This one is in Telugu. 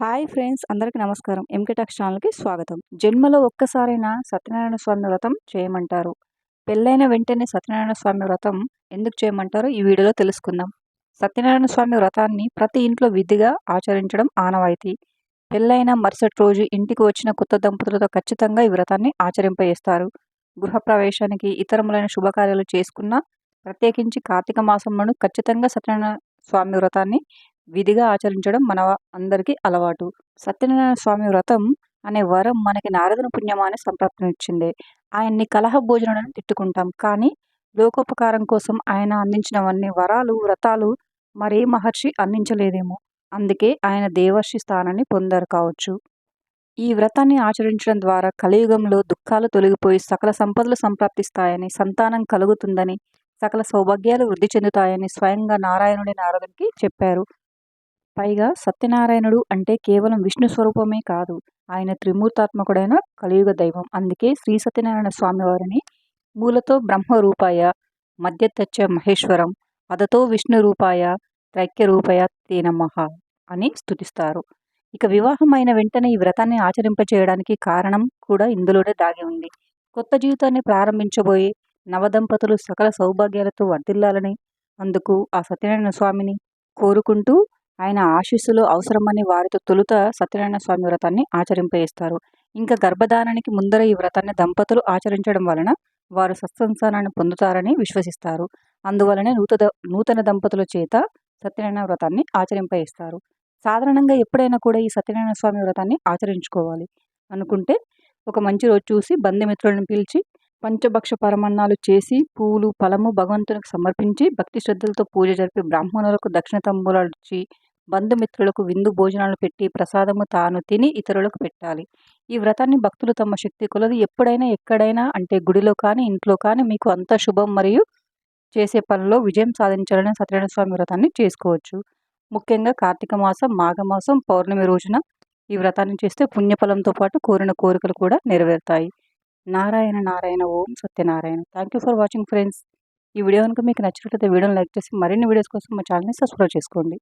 హాయ్ ఫ్రెండ్స్, అందరికీ నమస్కారం. ఎంకే టాక్స్ ఛానల్కి స్వాగతం. జన్మలో ఒక్కసారైనా సత్యనారాయణ స్వామి వ్రతం చేయమంటారు. పెళ్ళైన వెంటనే సత్యనారాయణ స్వామి వ్రతం ఎందుకు చేయమంటారో ఈ వీడియోలో తెలుసుకుందాం. సత్యనారాయణ స్వామి వ్రతాన్ని ప్రతి ఇంట్లో విధిగా ఆచరించడం ఆనవాయితీ. పెళ్ళైన మరుసటి రోజు ఇంటికి వచ్చిన కొత్త దంపతులతో ఖచ్చితంగా ఈ వ్రతాన్ని ఆచరింపజేస్తారు. గృహప్రవేశానికి ఇతరములైన శుభకార్యాలు చేసుకున్న, ప్రత్యేకించి కార్తీక మాసంలోనూ ఖచ్చితంగా సత్యనారాయణ స్వామి వ్రతాన్ని విధిగా ఆచరించడం మన అందరికీ అలవాటు. సత్యనారాయణ స్వామి వ్రతం అనే వరం మనకి నారదుని పుణ్యమాని సంప్రాప్తినిచ్చింది. ఆయన్ని కలహ భోజనుడని తిట్టుకుంటాం. కానీ లోకోపకారం కోసం ఆయన అందించినవన్నీ వరాలు, వ్రతాలు మరే మహర్షి అందించలేదేమో. అందుకే ఆయన దేవర్షి స్థానాన్ని పొందారు కావచ్చు. ఈ వ్రతాన్ని ఆచరించడం ద్వారా కలియుగంలో దుఃఖాలు తొలగిపోయి సకల సంపదలు సంప్రాప్తిస్తాయని, సంతానం కలుగుతుందని, సకల సౌభాగ్యాలు వృద్ధి చెందుతాయని స్వయంగా నారాయణుడి నారదునికి చెప్పారు. పైగా సత్యనారాయణుడు అంటే కేవలం విష్ణు స్వరూపమే కాదు, ఆయన త్రిమూర్తాత్మకుడైన కలియుగ దైవం. అందుకే శ్రీ సత్యనారాయణ స్వామి వారిని మూలతో బ్రహ్మ రూపాయ, మధ్యతచ్చ మహేశ్వరం, అదతో విష్ణు రూపాయ, త్రైక్య రూపాయ తే నమః అని స్తుతిస్తారు. ఇక వివాహమైన వెంటనే ఈ వ్రతాన్ని ఆచరింపచేయడానికి కారణం కూడా ఇందులోనే దాగి ఉంది. కొత్త జీవితాన్ని ప్రారంభించబోయే నవదంపతులు సకల సౌభాగ్యాలతో వర్ధిల్లాలని, అందుకు ఆ సత్యనారాయణ స్వామిని కోరుకుంటూ ఆయన ఆశీస్సులు అవసరమని వారితో తొలుత సత్యనారాయణ స్వామి వ్రతాన్ని ఆచరింపజేస్తారు. ఇంకా గర్భధారణకి ముందర ఈ వ్రతాన్ని దంపతులు ఆచరించడం వలన వారు సత్సంతానాన్ని పొందుతారని విశ్వసిస్తారు. అందువలనే నూతన దంపతుల చేత సత్యనారాయణ వ్రతాన్ని ఆచరింపజేస్తారు. సాధారణంగా ఎప్పుడైనా కూడా ఈ సత్యనారాయణ స్వామి వ్రతాన్ని ఆచరించుకోవాలి అనుకుంటే ఒక మంచి రోజు చూసి బంధుమిత్రులను పిలిచి పంచభక్ష పరమన్నాలు చేసి పూలు ఫలము భగవంతునికి సమర్పించి భక్తి శ్రద్ధలతో పూజ జరిపి బ్రాహ్మణులకు దక్షిణ తంబూలాలు ఇచ్చి బంధుమిత్రులకు విందు భోజనాలు పెట్టి ప్రసాదము తాను తిని ఇతరులకు పెట్టాలి. ఈ వ్రతాన్ని భక్తులు తమ శక్తి కొలది ఎప్పుడైనా ఎక్కడైనా అంటే గుడిలో కానీ ఇంట్లో కానీ మీకు అంత శుభం మరియు చేసే పనిలో విజయం సాధించాలని సత్యనారాయణ స్వామి వ్రతాన్ని చేసుకోవచ్చు. ముఖ్యంగా కార్తీక మాసం, మాఘమాసం, పౌర్ణమి రోజున ఈ వ్రతాన్ని చేస్తే పుణ్యఫలంతో పాటు కోరిన కోరికలు కూడా నెరవేరుతాయి. నారాయణ నారాయణ ఓం Satyanarayana. Thank you for watching friends. ఈ వీడియో కనుక మీకు నచ్చినట్లయితే వీడియోని లైక్ చేసి మరిన్ని వీడియోస్ కోసం మా ఛానల్ని సబ్స్క్రైబ్ చేసుకోండి.